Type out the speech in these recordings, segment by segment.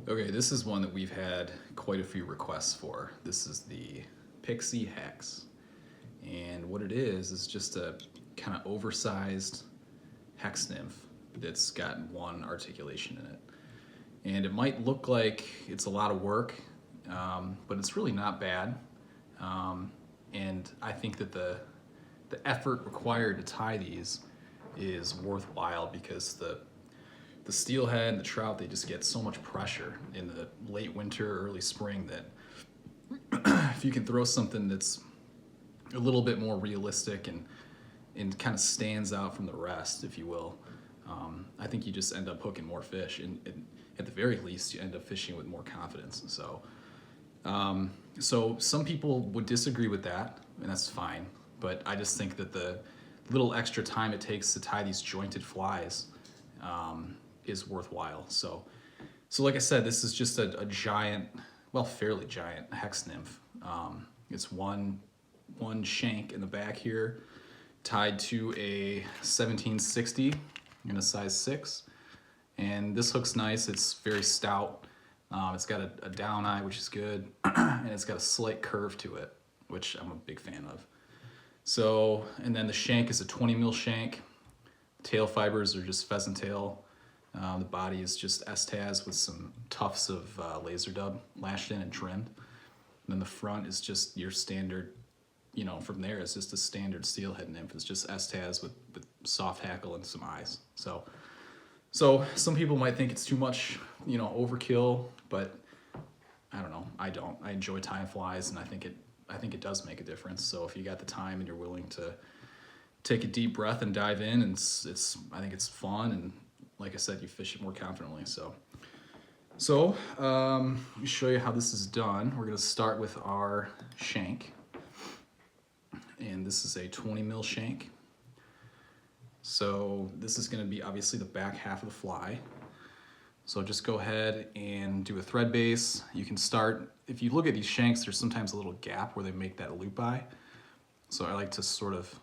Okay, this is one that we've had quite a few requests for. This is the PIXIE HEX. And what it is just a kind of oversized hex nymph that's got one articulation in it. And it might look like it's a lot of work, but it's really not bad. And I think that the effort required to tie these is worthwhile because the steelhead and the trout, they just get so much pressure in the late winter, early spring that if you can throw something that's a little bit more realistic and kind of stands out from the rest, if you will, I think you just end up hooking more fish, and at the very least you end up fishing with more confidence. So some people would disagree with that, and that's fine, but I just think that the little extra time it takes to tie these jointed flies is worthwhile. So like I said, this is just a giant, well, fairly giant hex nymph. It's one shank in the back here, tied to a 1760 in a size 6. And this hook's nice. It's very stout. It's got a down eye, which is good, and it's got a slight curve to it, which I'm a big fan of. So, and then the shank is a 20 mil shank. Tail fibers are just pheasant tail. The body is just S-TAS with some tufts of laser dub lashed in and trimmed. And then the front is just your standard, you know, from there it's just a standard steelhead nymph. It's just S-TAS with soft hackle and some eyes. So some people might think it's too much, you know, overkill, but I don't know. I don't. I enjoy tying flies, and I think it does make a difference. So if you got the time and you're willing to take a deep breath and dive in, and I think it's fun, and like I said, you fish it more confidently. So let me show you how this is done. We're gonna start with our shank, and this is a 20 mil shank. So this is gonna be obviously the back half of the fly. So just go ahead and do a thread base. You can start, if you look at these shanks, there's sometimes a little gap where they make that loop eye. So I like to sort of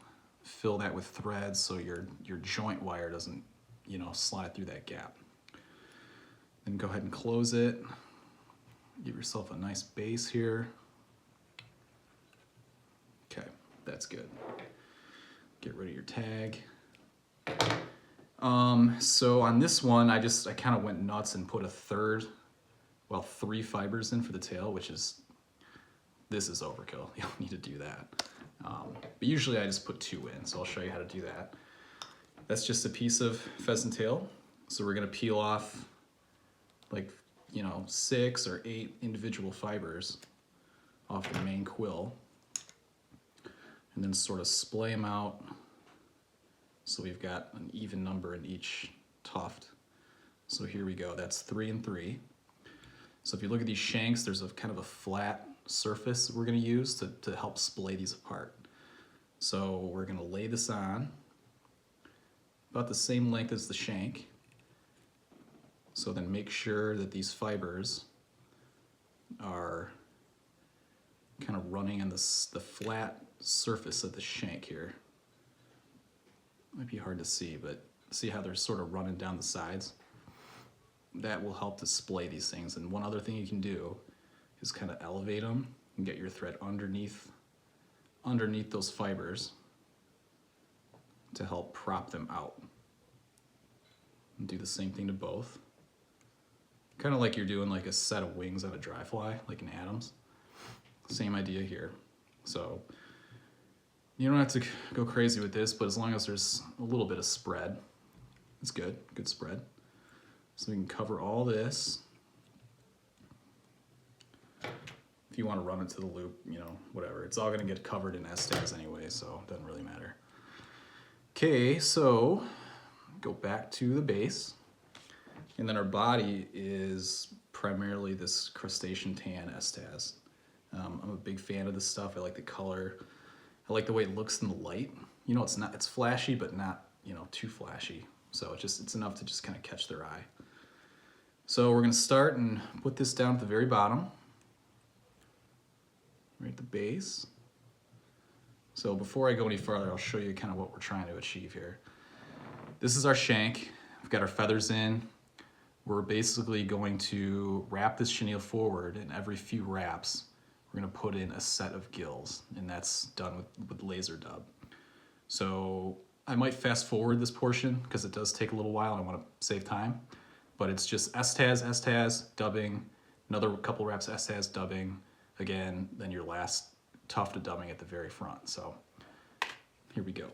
fill that with threads so your joint wire doesn't, you know, slide through that gap. Then go ahead and close it. Give yourself a nice base here. Okay, that's good. Get rid of your tag. So on this one, I kind of went nuts and put three fibers in for the tail, this is overkill. You don't need to do that. But usually I just put 2 in, so I'll show you how to do that. That's just a piece of pheasant tail. So we're gonna peel off 6 or 8 individual fibers off the main quill, and then sort of splay them out so we've got an even number in each tuft. So here we go, that's 3 and 3. So if you look at these shanks, there's a kind of a flat surface that we're gonna use to help splay these apart. So we're gonna lay this on about the same length as the shank. So then make sure that these fibers are kind of running on the flat surface of the shank here. Might be hard to see, but see how they're sort of running down the sides? That will help to splay these things. And one other thing you can do is kind of elevate them and get your thread underneath those fibers to help prop them out. And do the same thing to both. Kind of like you're doing like a set of wings on a dry fly, like in Adams. Same idea here. So you don't have to go crazy with this, but as long as there's a little bit of spread, it's good spread. So we can cover all this. If you want to run it to the loop, you know, whatever. It's all gonna get covered in S-TAS anyway, so it doesn't really matter. Okay, so go back to the base. And then our body is primarily this crustacean tan S-TAS. I'm a big fan of this stuff. I like the color. I like the way it looks in the light. You know, it's flashy, but not, you know, too flashy. So it's enough to just kind of catch their eye. So we're gonna start and put this down at the very bottom, right at the base. So before I go any further, I'll show you kind of what we're trying to achieve here. This is our shank. We've got our feathers in. we're basically going to wrap this chenille forward, and every few wraps, we're gonna put in a set of gills, and that's done with laser dub. So I might fast forward this portion because it does take a little while and I wanna save time, but it's just S-Taz, dubbing, another couple wraps S-Taz, dubbing, again, then your last tuft of dubbing at the very front. So here we go.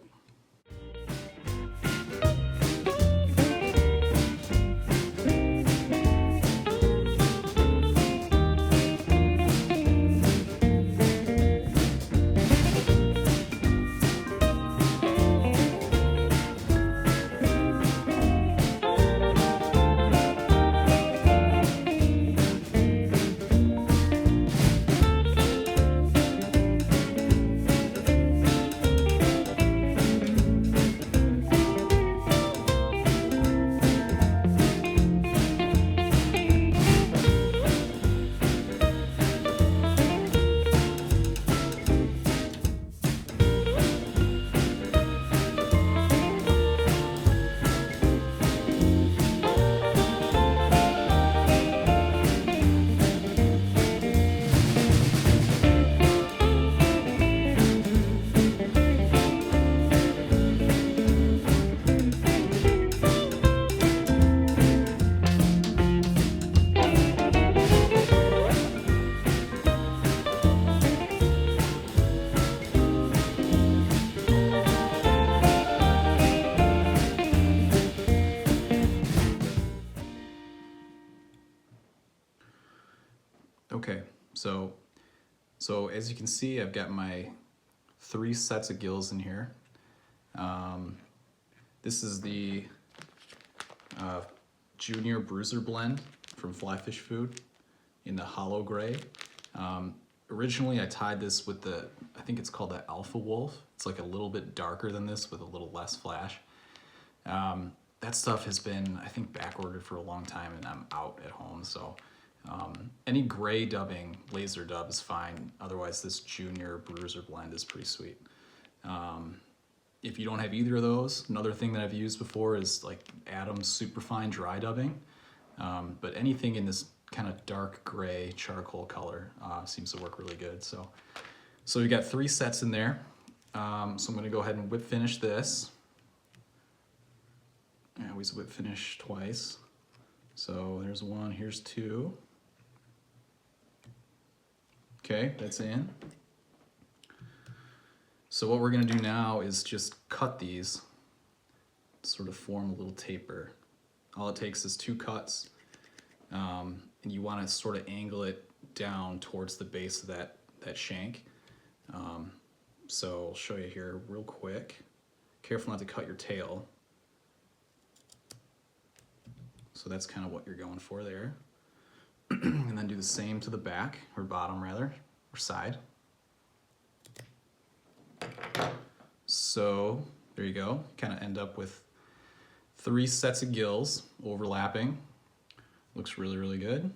Okay, so as you can see, I've got my 3 sets of gills in here. This is the Junior Bruiser blend from Flyfish Food in the hollow gray. Originally I tied this with the, I think it's called the Alpha Wolf. It's like a little bit darker than this with a little less flash. That stuff has been, I think, back ordered for a long time and I'm out at home, so any gray dubbing, laser dub is fine. Otherwise, this Junior Bruiser blend is pretty sweet. If you don't have either of those, another thing that I've used before is like Adam's Superfine dry dubbing. But anything in this kind of dark gray charcoal color seems to work really good. So we got 3 sets in there. So I'm going to go ahead and whip finish this. I always whip finish twice. So there's 1, here's 2. Okay, that's in. So what we're gonna do now is just cut these, sort of form a little taper. All it takes is 2 cuts, and you wanna sort of angle it down towards the base of that shank. So I'll show you here real quick. Careful not to cut your tail. So that's kind of what you're going for there. And then do the same to the back, or bottom rather, or side. So there you go. Kind of end up with 3 sets of gills overlapping. Looks really, really good.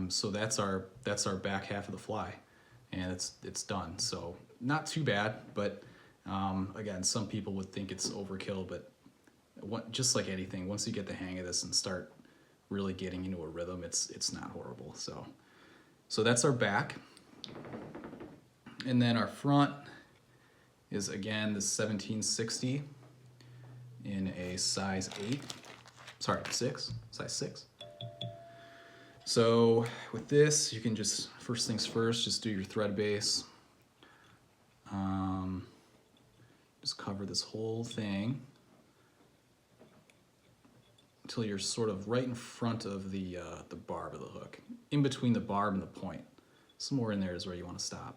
So that's our back half of the fly, and it's done. So not too bad, but again, some people would think it's overkill, but just like anything, once you get the hang of this and start really getting into a rhythm, it's not horrible. So that's our back, and then our front is again the 1760 in a size 6, size 6. So with this, you can just, first things first, just do your thread base. Just cover this whole thing until you're sort of right in front of the barb of the hook. In between the barb and the point. Somewhere in there is where you want to stop.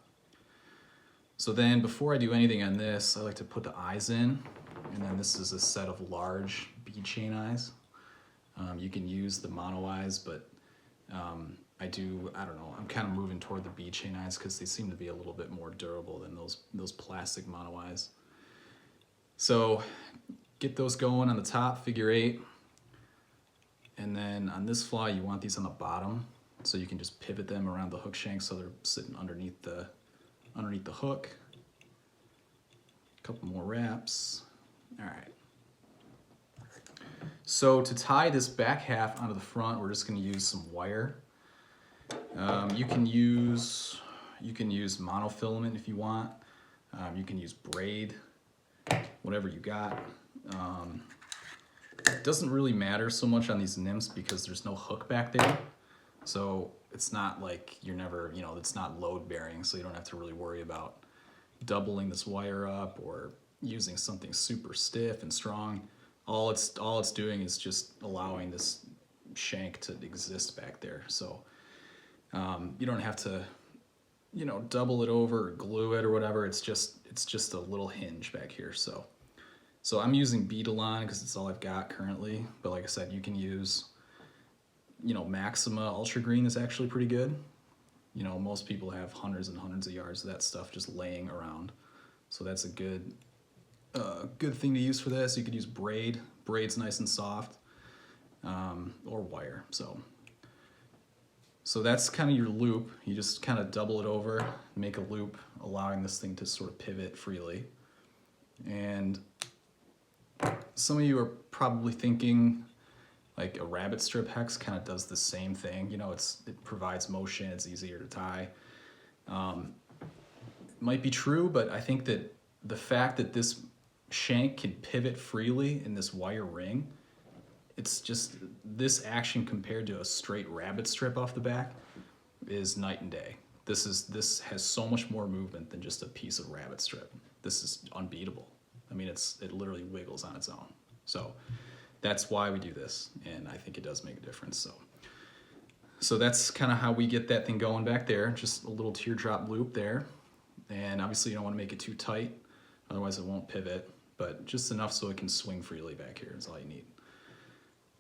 So then before I do anything on this, I like to put the eyes in, and then this is a set of large bead chain eyes. You can use the mono eyes, but I don't know, I'm kind of moving toward the bead chain eyes because they seem to be a little bit more durable than those plastic mono eyes. So get those going on the top, figure 8. And then on this fly, you want these on the bottom, so you can just pivot them around the hook shank so they're sitting underneath the hook. A couple more wraps. All right. So to tie this back half onto the front, we're just going to use some wire. You can use monofilament if you want. You can use braid, whatever you got. It doesn't really matter so much on these nymphs because there's no hook back there. So it's not like you're never, it's not load bearing, so you don't have to really worry about doubling this wire up or using something super stiff and strong. All it's doing is just allowing this shank to exist back there. So you don't have to, double it over or glue it or whatever. It's just a little hinge back here. So I'm using Beadalon because it's all I've got currently. But like I said, you can use, Maxima Ultra Green is actually pretty good. Most people have hundreds and hundreds of yards of that stuff just laying around. So that's a good thing to use for this. You could use braid. Braid's nice and soft, or wire. So that's kind of your loop. You just kind of double it over, make a loop, allowing this thing to sort of pivot freely. And some of you are probably thinking like a rabbit strip hex kind of does the same thing. It provides motion, it's easier to tie. Might be true, but I think that the fact that this shank can pivot freely in this wire ring, it's just, this action compared to a straight rabbit strip off the back is night and day. This has so much more movement than just a piece of rabbit strip. This is unbeatable. I mean, it literally wiggles on its own. So that's why we do this, and I think it does make a difference. So that's kind of how we get that thing going back there, just a little teardrop loop there. And obviously you don't want to make it too tight, otherwise it won't pivot, but just enough so it can swing freely back here is all you need.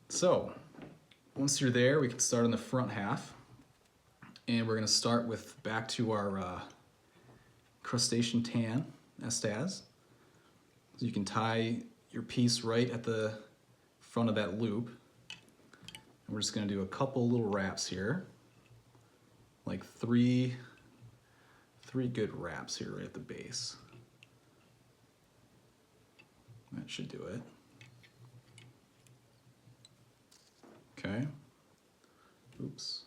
So once you're there, we can start on the front half, and we're going to start with back to our crustacean tan estaz. So you can tie your piece right at the front of that loop, and we're just going to do a couple little wraps here, like three good wraps here right at the base. That should do it. Okay. Oops.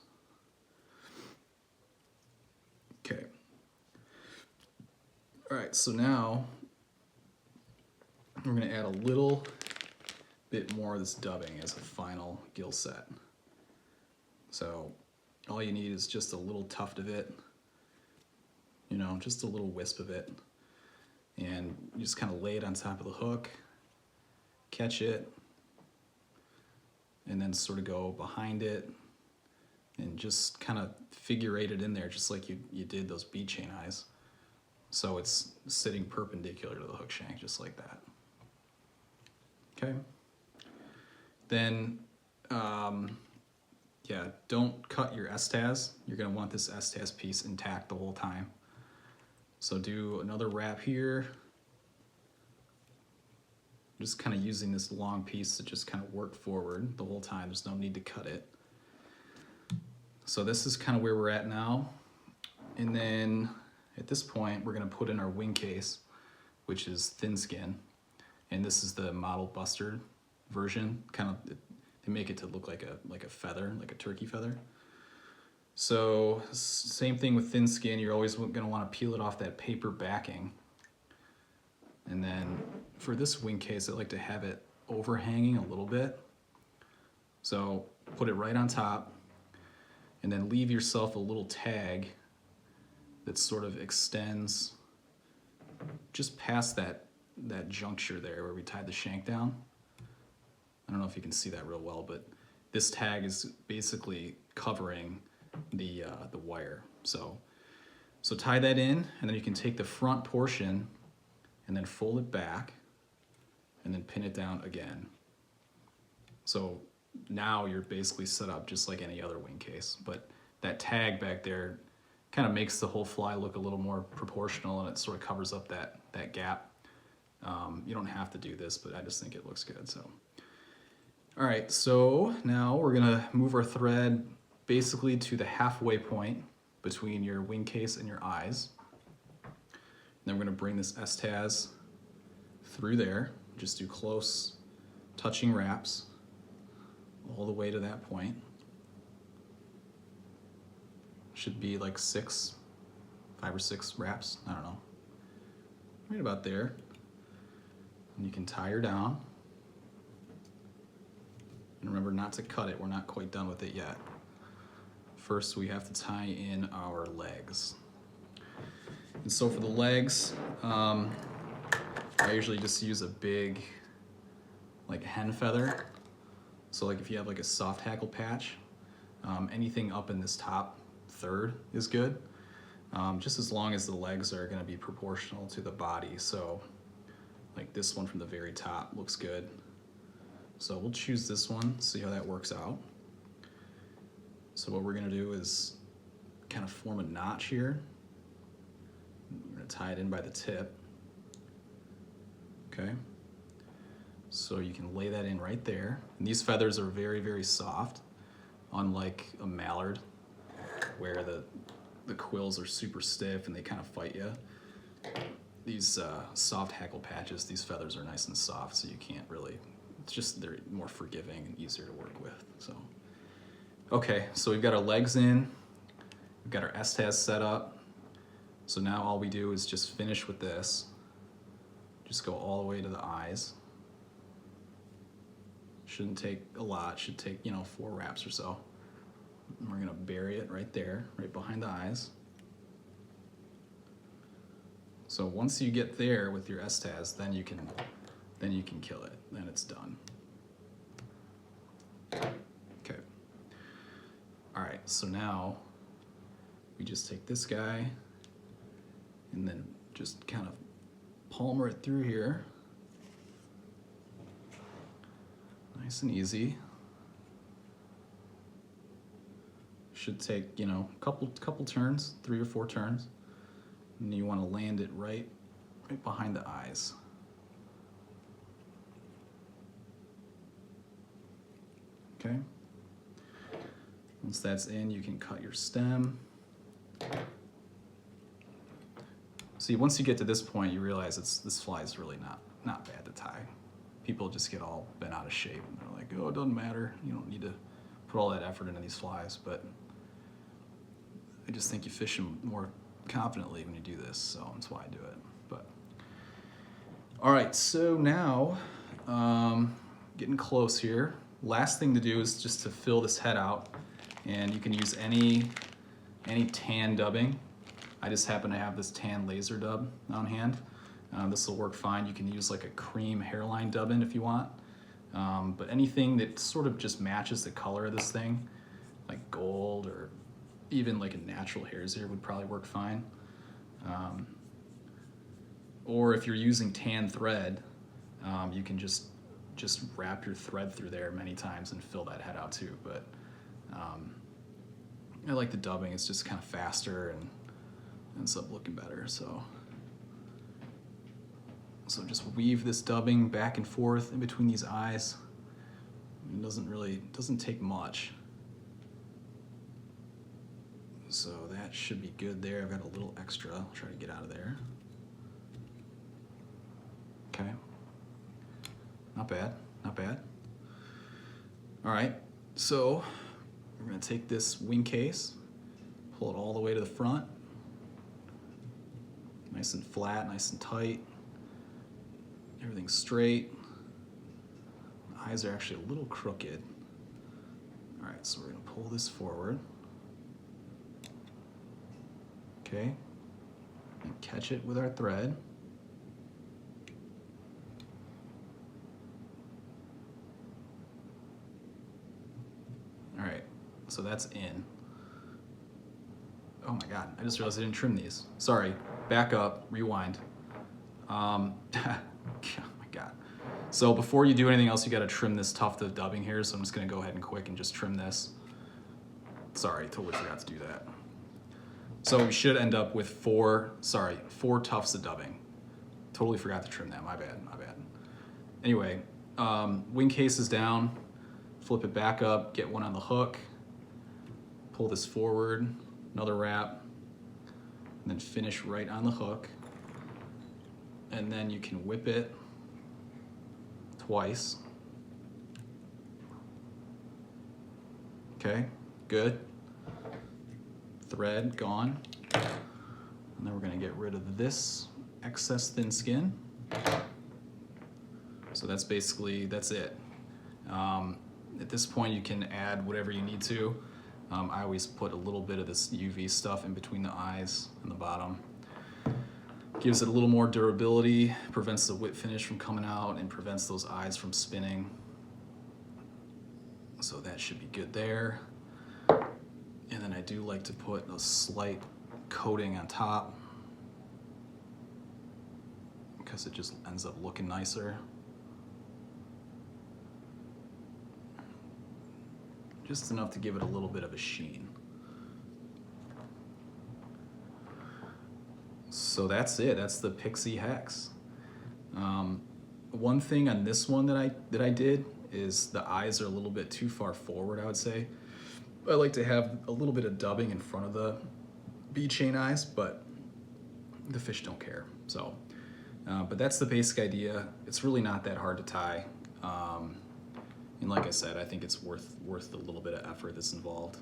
Okay. All right, so now we're going to add a little bit more of this dubbing as a final gill set. So all you need is just a little tuft of it, just a little wisp of it, and you just kind of lay it on top of the hook, catch it, and then sort of go behind it and just kind of figure eight it in there just like you did those bead chain eyes. So it's sitting perpendicular to the hook shank, just like that. Okay. Then, yeah, don't cut your estaz. You're gonna want this estaz piece intact the whole time. So do another wrap here. Just kind of using this long piece to just kind of work forward the whole time. There's no need to cut it. So this is kind of where we're at now. And then at this point, we're gonna put in our wing case, which is thin skin. And this is the Model Buster version. Kind of, they make it to look like a feather, like a turkey feather. So same thing with thin skin. You're always gonna wanna peel it off that paper backing. And then for this wing case, I like to have it overhanging a little bit. So put it right on top, and then leave yourself a little tag that sort of extends just past that juncture there where we tied the shank down. I don't know if you can see that real well, but this tag is basically covering the wire. So tie that in, and then you can take the front portion and then fold it back and then pin it down again. So now you're basically set up just like any other wing case, but that tag back there kind of makes the whole fly look a little more proportional, and it sort of covers up that gap. You don't have to do this, but I just think it looks good. So, all right, so now we're gonna move our thread basically to the halfway point between your wing case and your eyes. Then we're gonna bring this estaz through there, just do close touching wraps. all the way to that point. Should be like 5 or 6 wraps, I don't know. Right about there. And you can tie her down. And remember not to cut it, we're not quite done with it yet. First we have to tie in our legs. And so for the legs, I usually just use a big like hen feather. So like if you have like a soft hackle patch, anything up in this top third is good. Just as long as the legs are gonna be proportional to the body. So like this one from the very top looks good. So we'll choose this one, see how that works out. So what we're gonna do is kind of form a notch here. We're gonna tie it in by the tip. Okay. So you can lay that in right there. And these feathers are very, very soft, unlike a mallard, where the quills are super stiff and they kind of fight you. These soft hackle patches, these feathers are nice and soft, so you can't really, it's just, they're more forgiving and easier to work with, so. Okay, so we've got our legs in, we've got our S-TAS set up. So now all we do is just finish with this. Just go all the way to the eyes. Shouldn't take a lot, should take, 4 wraps or so. And we're gonna bury it right there, right behind the eyes. So once you get there with your S-TAS, then you can kill it, then it's done. Okay. All right, so now we just take this guy and then just kind of palmer it through here. Nice and easy. Should take, a couple turns, 3 or 4 turns. And you want to land it right behind the eyes. Okay. Once that's in, you can cut your stem. See, once you get to this point, you realize this fly is really not bad to tie. People just get all bent out of shape and they're like, oh, it doesn't matter. You don't need to put all that effort into these flies, but I just think you fish them more confidently when you do this, so that's why I do it. But all right, so now getting close here. Last thing to do is just to fill this head out, and you can use any tan dubbing. I just happen to have this tan laser dub on hand. This will work fine. You can use like a cream hairline dubbing if you want, but anything that sort of just matches the color of this thing, like gold or even like a natural hare's ear would probably work fine. Or if you're using tan thread, you can just wrap your thread through there many times and fill that head out too. But I like the dubbing. It's just kind of faster and ends up looking better. So just weave this dubbing back and forth in between these eyes. It doesn't take much. So that should be good there. I've got a little extra. I'll try to get out of there. Okay. Not bad, not bad. All right, so we're gonna take this wing case, pull it all the way to the front. Nice and flat, nice and tight. Everything's straight. The eyes are actually a little crooked. All right, so we're gonna pull this forward. Okay, and catch it with our thread. All right, so that's in. Oh my God, I just realized I didn't trim these. Sorry, back up, rewind. Oh my God. So before you do anything else, you gotta trim this tuft of dubbing here, so I'm just gonna go ahead and quick and just trim this. Sorry, totally forgot to do that. So we should end up with 4 tufts of dubbing. Totally forgot to trim that, my bad. Anyway, wing case is down, flip it back up, get one on the hook, pull this forward, another wrap, and then finish right on the hook. And then you can whip it twice. Okay, good. Thread gone. And then we're gonna get rid of this excess thin skin. So that's basically, that's it. At this point you can add whatever you need to. I always put a little bit of this UV stuff in between the eyes and the bottom. Gives it a little more durability, prevents the whip finish from coming out, and prevents those eyes from spinning. So that should be good there. And then I do like to put a slight coating on top because it just ends up looking nicer. Just enough to give it a little bit of a sheen. So that's it. That's the PIXIE HEX. One thing on this one that I did is the eyes are a little bit too far forward, I would say. I like to have a little bit of dubbing in front of the bead chain eyes, but the fish don't care. So, but that's the basic idea. It's really not that hard to tie. And like I said, I think it's worth the little bit of effort that's involved.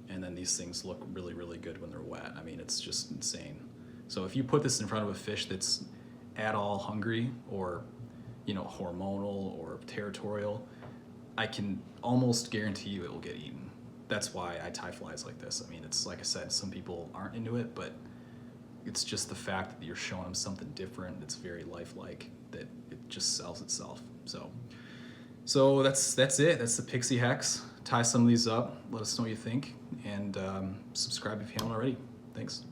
And then these things look really, really good when they're wet. I mean, it's just insane. So if you put this in front of a fish that's at all hungry or, you know, hormonal or territorial, I can almost guarantee you it will get eaten. That's why I tie flies like this. I mean, it's like I said, some people aren't into it, but it's just the fact that you're showing them something different that's very lifelike that it just sells itself. So that's it. That's the PIXIE HEX. Tie some of these up. Let us know what you think, and subscribe if you haven't already. Thanks.